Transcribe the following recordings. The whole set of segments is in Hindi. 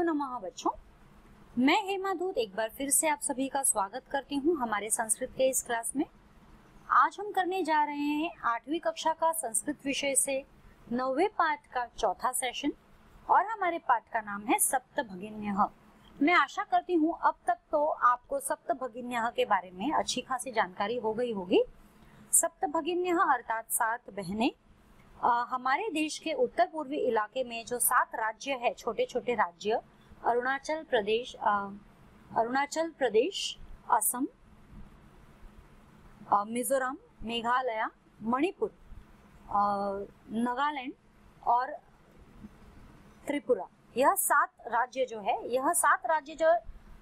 नमः बच्चों, मैं हेमा दूत एक बार फिर से आप सभी का स्वागत करती हूँ हमारे संस्कृत के इस क्लास में। आज हम करने जा रहे हैं 8वीं कक्षा का संस्कृत विषय से 9वें पाठ का चौथा सेशन और हमारे पाठ का नाम है सप्तभगिन्यः। मैं आशा करती हूँ अब तक तो आपको सप्तभगिन्यः के बारे में अच्छी खासी जानकारी हो गई होगी। सप्तभगिन्यः अर्थात 7 बहनें। हमारे देश के उत्तर पूर्वी इलाके में जो 7 राज्य है, छोटे छोटे राज्य, अरुणाचल प्रदेश, असम, मिजोरम, मेघालय, मणिपुर, नागालैंड और त्रिपुरा, यह 7 राज्य जो है, यह 7 राज्य जो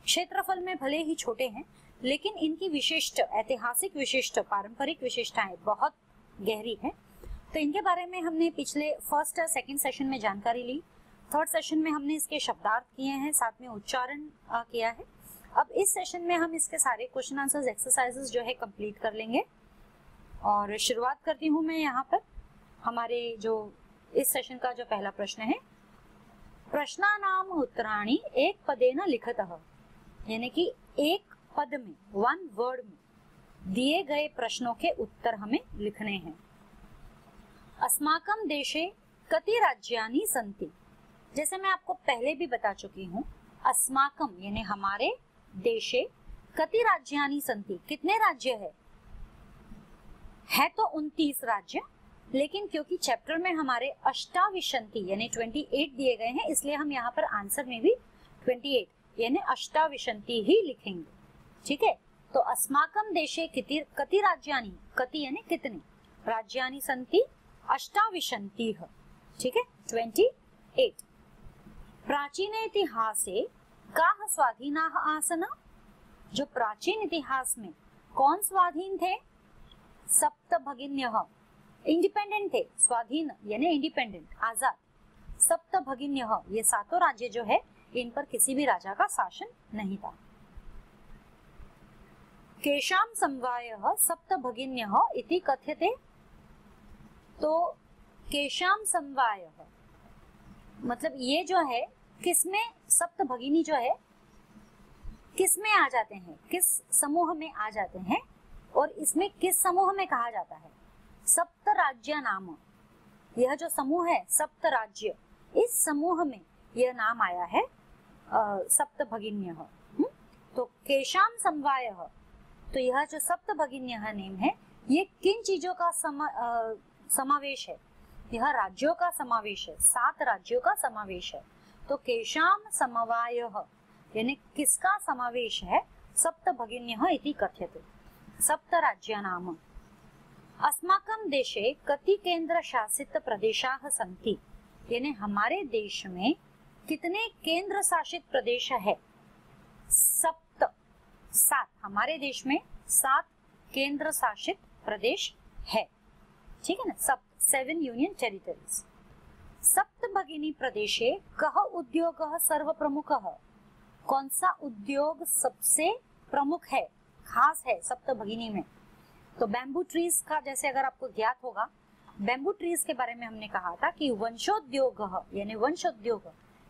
क्षेत्रफल में भले ही छोटे हैं लेकिन इनकी विशिष्ट ऐतिहासिक विशिष्ट पारंपरिक विशेषताएं बहुत गहरी हैं। तो इनके बारे में हमने पिछले फर्स्ट और सेकंड सेशन में जानकारी ली। थर्ड सेशन में हमने इसके शब्दार्थ किए हैं, साथ में उच्चारण किया है। अब इस सेशन में हम इसके सारे क्वेश्चन आंसर्स एक्सरसाइजेस जो है कंप्लीट कर लेंगे और शुरुआत करती हूँ मैं यहाँ पर। हमारे जो इस सेशन का जो पहला प्रश्न है, प्रश्नानाम उत्तराणि एक पदेन लिखतः, यानी कि एक पद में, 1 वर्ड में दिए गए प्रश्नों के उत्तर हमें लिखने हैं। अस्माकं देशे कति राज्यानि सन्ति। जैसे मैं आपको पहले भी बता चुकी हूँ, अस्माकं यानी हमारे देशे कति राज्यानि सन्ति, कितने राज्य है तो 29 राज्य, लेकिन क्योंकि चैप्टर में हमारे अष्टाविंशति यानी 28 दिए गए हैं, इसलिए हम यहाँ पर आंसर में भी 28 यानी अष्टाविंशति ही लिखेंगे। ठीक है, तो अस्माकं देशे कति राज्यानि, कति यानी कितने, राज्यानि सन्ति अष्टाविंशतिः। ठीक है, 28। प्राचीने इतिहासे काः स्वाधीनाः आसन्। जो प्राचीन इतिहास में कौन स्वाधीन थे? सप्तभगिन्यः, इंडिपेंडेंट थे। स्वाधीन यानी इंडिपेंडेंट, आजाद। सप्तभगिन्यः, ये 7 राज्य जो है, इन पर किसी भी राजा का शासन नहीं था। केषां समवायः सप्तभगिन्यः इति कथ्यते। तो केशाम समवायः मतलब ये जो है, किसमें सप्तभगिनी जो है किसमें आ जाते हैं, किस समूह में आ जाते हैं, और इसमें किस समूह में कहा जाता है? सप्त राज्य नाम। यह जो समूह है सप्त राज्य, इस समूह में यह नाम आया है सप्तभगिन्यः। तो केशाम समवायः, तो यह जो सप्तभगिन्यः नेम है, ये किन चीजों का समावेश है? यह राज्यों का समावेश है, 7 राज्यों का समावेश है। तो केशाम समवायः यानी किसका समावेश है? सप्तभगिन्यः इति कथ्यते। सप्त राज्यानाम। अस्माकं देशे कति केंद्र शासित प्रदेशाः सन्ति, यानी हमारे देश में कितने केंद्र शासित प्रदेश है? 7। हमारे देश में 7 केंद्र शासित प्रदेश है। ठीक है ना, 7 यूनियन टेरिटरीज। सप्तभगिनी प्रदेशे कः उद्योगः सर्वप्रमुखः। कौन सा उद्योग सबसे प्रमुख है, खास है सप्तभगिनी में? तो बैम्बू ट्रीज का, जैसे अगर आपको ज्ञात होगा, बैम्बू ट्रीज के बारे में हमने कहा था कि वंशोद्योग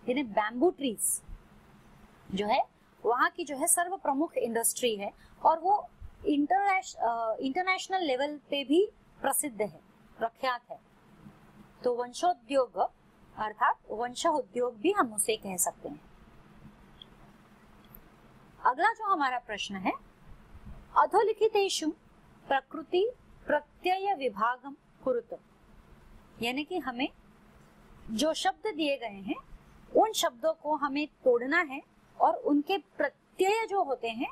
यानी बैम्बू ट्रीज जो है, वहाँ की जो है सर्व प्रमुख इंडस्ट्री है और वो इंटरनेशनल लेवल पे भी प्रसिद्ध है, प्रख्यात है। तो वंशोद्योग अर्थात वंश उद्योग भी हम उसे कह सकते हैं। अगला जो हमारा प्रश्न है, अधोलिखितेषु प्रकृति प्रत्यय विभागम कुरुत, यानी कि हमें जो शब्द दिए गए हैं उन शब्दों को हमें तोड़ना है और उनके प्रत्यय जो होते हैं,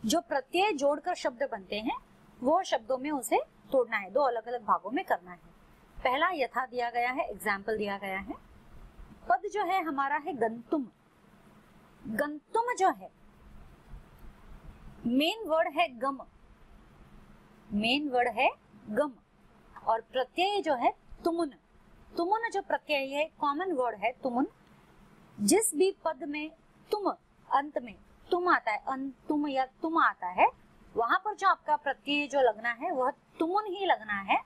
जो प्रत्यय जोड़कर शब्द बनते हैं, वो शब्दों में उसे तोड़ना है, 2 अलग अलग भागों में करना है। पहला यथा दिया गया है, एग्जाम्पल दिया गया है। पद जो है हमारा है गंतुम। गंतुम जो है, मेन वर्ड है गम, और प्रत्यय जो है तुमुन। तुमुन जो प्रत्यय है, कॉमन वर्ड है तुमुन। जिस भी पद में तुम अंत में तुम आता है, तुम या तुम आता है, वहां पर जो आपका प्रत्यय जो लगना है वह तुमुन ही लगना है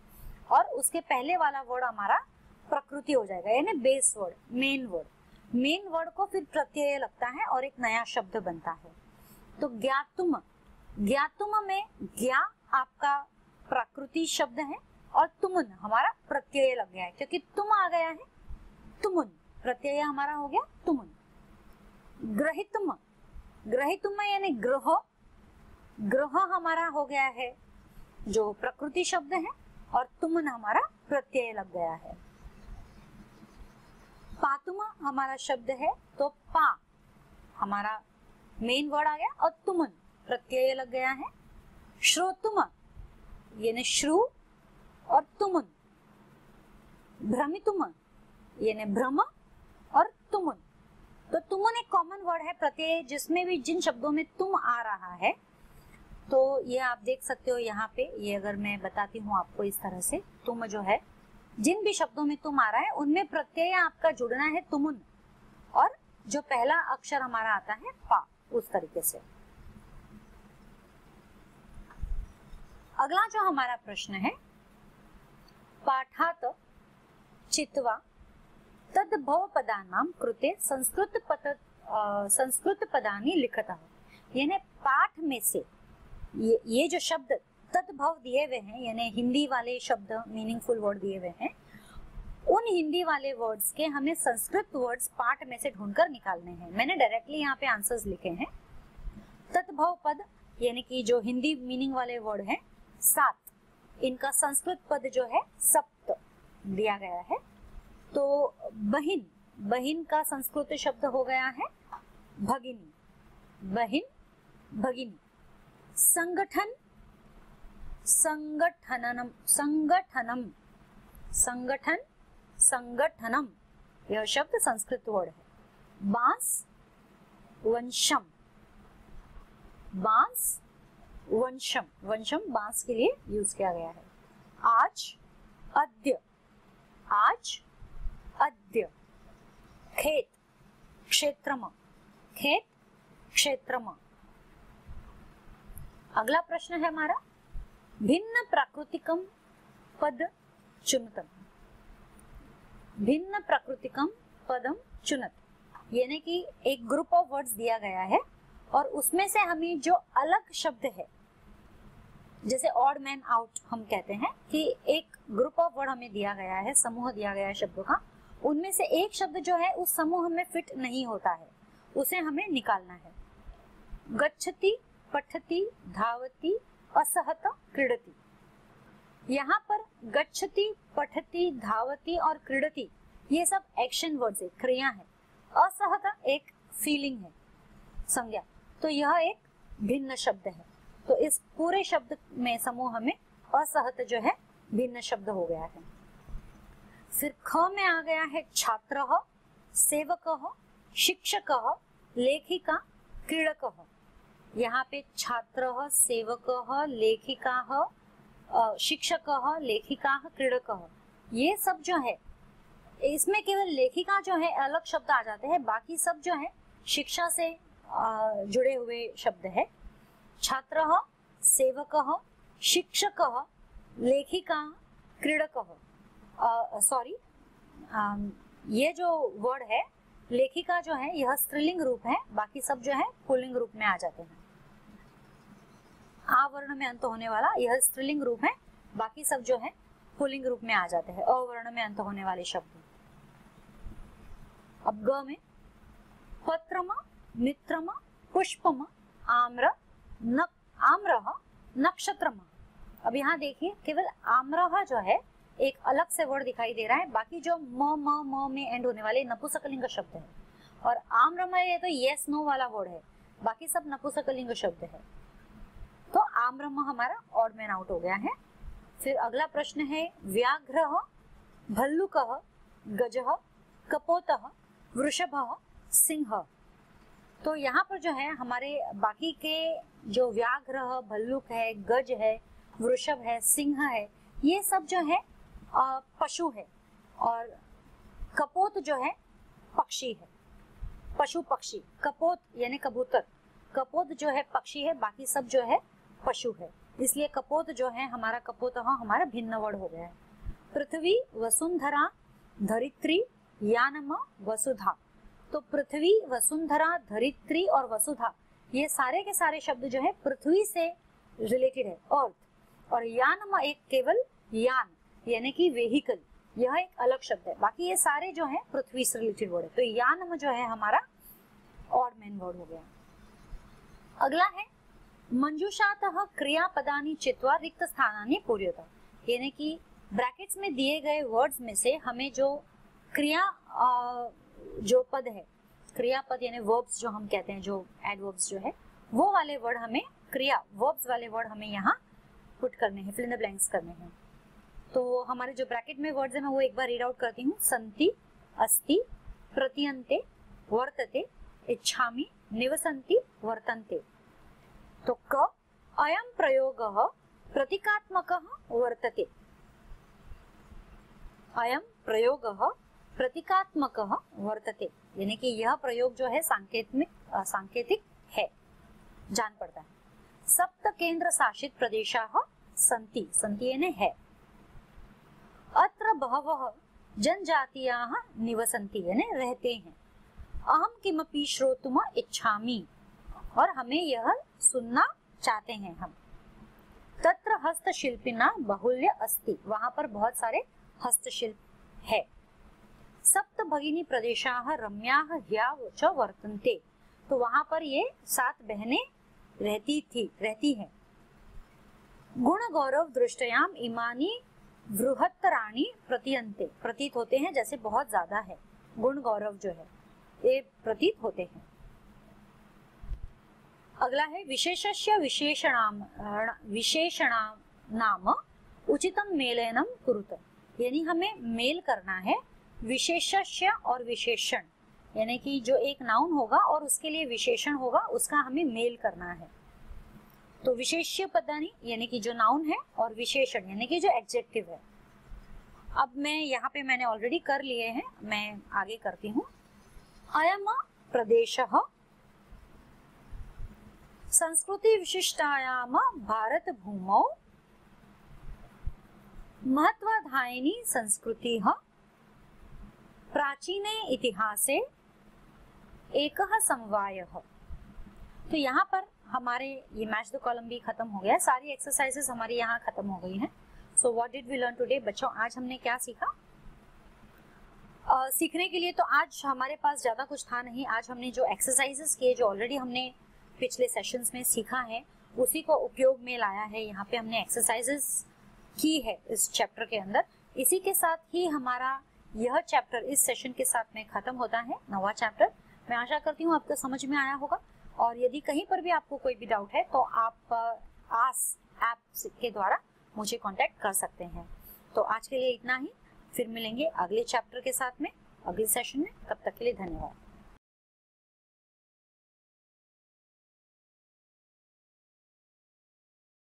और उसके पहले वाला वर्ड हमारा प्रकृति हो जाएगा, यानी base word, main word. Main word को फिर प्रत्यय लगता है और एक नया शब्द बनता है। तो ज्ञातुम, ज्ञातुम में ज्ञा आपका प्राकृतिक शब्द है और तुमुन हमारा प्रत्यय लग गया है, क्योंकि तुम आ गया है, तुमुन प्रत्यय हमारा हो गया तुमुन। ग्रहितुम, ग्रहितुम यानी ग्रह, ग्रह हमारा हो गया है जो प्रकृति शब्द है और तुमन हमारा प्रत्यय लग गया है। पातुम हमारा शब्द है, तो पा हमारा मेन वर्ड आ गया और तुमन प्रत्यय लग गया है। श्रोतुम यानी श्रु और तुमुन। भ्रमितुम यानी भ्रम और तुमुन। तो तुमुन एक कॉमन वर्ड है प्रत्यय, जिसमें भी जिन शब्दों में तुम आ रहा है, तो ये आप देख सकते हो यहाँ पे। ये अगर मैं बताती हूँ आपको इस तरह से, तुम जो है जिन भी शब्दों में तुम आ रहा है उनमें प्रत्यय आपका जुड़ना है तुमुन, और जो पहला अक्षर हमारा आता है पा, उस तरीके से। अगला जो हमारा प्रश्न है, पाठात चित्वा तद्भव पदानां कृते संस्कृत पदानि लिखतः। यानी पाठ में से ये जो शब्द तद्भव दिए हुए हैं, यानी हिंदी वाले शब्द मीनिंगफुल वर्ड दिए हुए हैं, उन हिंदी वाले वर्ड्स के हमें संस्कृत वर्ड्स पाठ में से ढूंढकर निकालने हैं। मैंने डायरेक्टली यहाँ पे आंसर्स लिखे हैं। तद्भव पद यानी कि जो हिंदी मीनिंग वाले वर्ड हैं 7, इनका संस्कृत पद जो है सप्त दिया गया है। तो बहिन, बहिन का संस्कृत शब्द हो गया है भगिनी, बहिन भगिनी। संगठन, संगठनम, संगठनम, संगठन, संगठनम, यह शब्द संस्कृत वर्ड है। बांस, वंशम, बांस, वंशम, वंशम बांस के लिए यूज किया गया है। आज, अद्य, आज, अद्य। खेत, क्षेत्रम, खेत, क्षेत्रम। अगला प्रश्न है हमारा, भिन्न प्राकृतिकम पद चुनतम। भिन्न प्राकृतिकम पदम चुनत, यानी कि एक ग्रुप ऑफ वर्ड्स दिया गया है और उसमें से हमें जो अलग शब्द है, जैसे ऑड मैन आउट हम कहते हैं कि एक ग्रुप ऑफ वर्ड हमें दिया गया है, समूह दिया गया है शब्दों का, उनमें से एक शब्द जो है उस समूह में फिट नहीं होता है, उसे हमें निकालना है। गच्छति, पठति, धावति, असहत, क्रीडति। यहाँ पर गच्छति, पठति, धावति और क्रीडति ये सब एक्शन वर्ड्स है, क्रिया है। असहत एक फीलिंग है, संज्ञा। तो यह एक भिन्न शब्द है। तो इस पूरे शब्द में समूह में असहत जो है भिन्न शब्द हो गया है। फिर ख में आ गया है छात्रः, सेवकः, शिक्षकः, लेखिका, क्रीडकः। यहाँ पे छात्रः, सेवकः, लेखिकाः, शिक्षकः, लेखिकाः, क्रीडकः, ये सब जो है, इसमें केवल लेखिका जो है अलग शब्द आ जाते हैं, बाकी सब जो है शिक्षा से जुड़े हुए शब्द है। छात्रः, सेवकः, शिक्षकः, लेखिका, क्रीडकः। सॉरी, ये जो वर्ड है लेखिका जो है यह स्त्रीलिंग रूप है, बाकी सब जो है पुल्लिंग रूप में आ जाते हैं। आ वर्ण में अंत होने वाला यह स्त्रीलिंग रूप है, बाकी सब जो है पुल्लिंग रूप में आ जाते हैं, अवर्ण में अंत होने वाले शब्द। अब ग में पत्रम, मित्रम, पुष्पम, आम्र, आम्रः, नक्षत्रम। अब यहाँ देखिए केवल आम्रः जो है एक अलग से वर्ड दिखाई दे रहा है, बाकी जो म में एंड होने वाले नपुंसकलिंग शब्द है, और आम्रम ये तो यस नो वाला वर्ड है, बाकी सब नपुंसकलिंग शब्द है। तो आम्रम हमारा ऑड मैन आउट हो गया है। फिर अगला प्रश्न है व्याघ्रः, भल्लुकः, गजः, कपोतः, वृषभः, सिंह। तो यहाँ पर जो है हमारे बाकी के जो व्याघ्र, भल्लुक है, गज है, वृषभ है, सिंह है, ये सब जो है पशु है, और कपोत जो है पक्षी है, पशु पक्षी। कपोत यानी कबूतर, कपोत जो है पक्षी है, बाकी सब जो है पशु है, इसलिए कपोत जो है हमारा कपोत हमारा भिन्न वर्ड हो गया है। पृथ्वी, वसुंधरा, धरित्री, यानम, वसुधा। तो पृथ्वी, वसुंधरा, धरित्री और वसुधा, ये सारे के सारे शब्द जो है पृथ्वी से रिलेटेड है, अर्थ। और यान एक केवल यान यानी कि वेहिकल, यह एक अलग शब्द है। बाकी ये सारे जो है पृथ्वी से रिलेटेड वर्ड है। तो यान जो है हमारा और मेन वर्ड हो गया। अगला है मंजूषातः क्रियापदानि चित्वा रिक्त स्थानानि पूर्यता, यानी कि ब्रैकेट्स में दिए गए वर्ड्स में से हमें जो क्रिया जो पद है, क्रियापद यानी वर्ब्स जो हम कहते हैं, जो एडवर्ब्स जो है, वो वाले वर्ड हमें, क्रिया वर्ब्स वाले वर्ड हमें यहाँ पुट करने हैं, फिल इन द ब्लैंक्स करने हैं। तो हमारे जो ब्रैकेट में वर्ड्स है मैं वो एक बार रीड आउट करती हूँ। संति, अस्ति, प्रतीयन्ते, वर्तते, इच्छामि, निवसन्ति, वर्तन्ते। तो क अयं प्रयोगः प्रतीकात्मकः वर्तते। अयं प्रयोगः प्रतीकात्मकः वर्तते, यानी कि यह प्रयोग जो है सांकेतिक है, जान पड़ता है। सप्त केंद्र शासित प्रदेशाः सन्ति, सन्ति यानी है। अत्र बहवः जनजातीयाः निवसन्ति यानी रहते हैं। अहम किमपि श्रोतुम इच्छामि, और हमें यह सुनना चाहते हैं हम। तत्र हस्तशिल्पिना बहुल्य अस्ति, वहां पर बहुत सारे हस्तशिल्प है। सप्त भगिनी प्रदेशाः रम्याः ह्याव च वर्तन्ते, तो वहां पर ये 7 बहनें रहती हैं। गुण गौरव दृष्टयाम इमानी बृहत्तराणि प्रतीयन्ते, प्रतीत होते हैं जैसे बहुत ज्यादा है। गुण गौरव जो है ये प्रतीत होते हैं। अगला है विशेषस्य विशेषणाम उचितम मेलनम कुरुत, यानी हमें मेल करना है विशेषस्य और विशेषण, यानी कि जो एक नाउन होगा और उसके लिए विशेषण होगा उसका हमें मेल करना है। तो विशेष्य पदानि यानी कि जो नाउन है और विशेषण यानी कि जो एडजेक्टिव है। अब मैं यहाँ पे मैंने ऑलरेडी कर लिए हैं, मैं आगे करती हूँ। अयम प्रदेशः संस्कृति विशिष्टायाम भारत भूमौ महत्वाधायिनी संस्कृतिः प्राचीने इतिहासे एकः समवायः। तो यहाँ पर हमारे ये मैच द कॉलम भी खत्म हो गया, सारी एक्सरसाइजेस हमारी यहाँ खत्म हो गई हैं। So what did we learn today? बच्चों आज हमने क्या सीखा? सीखने के लिए तो आज हमारे पास ज्यादा कुछ था नहीं। आज हमने जो एक्सरसाइजेस किए, जो ऑलरेडी हमने पिछले सेशंस में सीखा है, उसी को उपयोग में लाया है। यहाँ पे हमने एक्सरसाइजेस की है इस चैप्टर के अंदर। इसी के साथ ही हमारा यह चैप्टर इस सेशन के साथ में खत्म होता है, 9वां चैप्टर। मैं आशा करती हूँ आपको समझ में आया होगा। और यदि कहीं पर भी आपको कोई भी डाउट है तो आप आस ऐप के द्वारा मुझे कांटेक्ट कर सकते हैं। तो आज के लिए इतना ही, फिर मिलेंगे अगले चैप्टर के साथ में अगले सेशन में। तब तक के लिए धन्यवाद।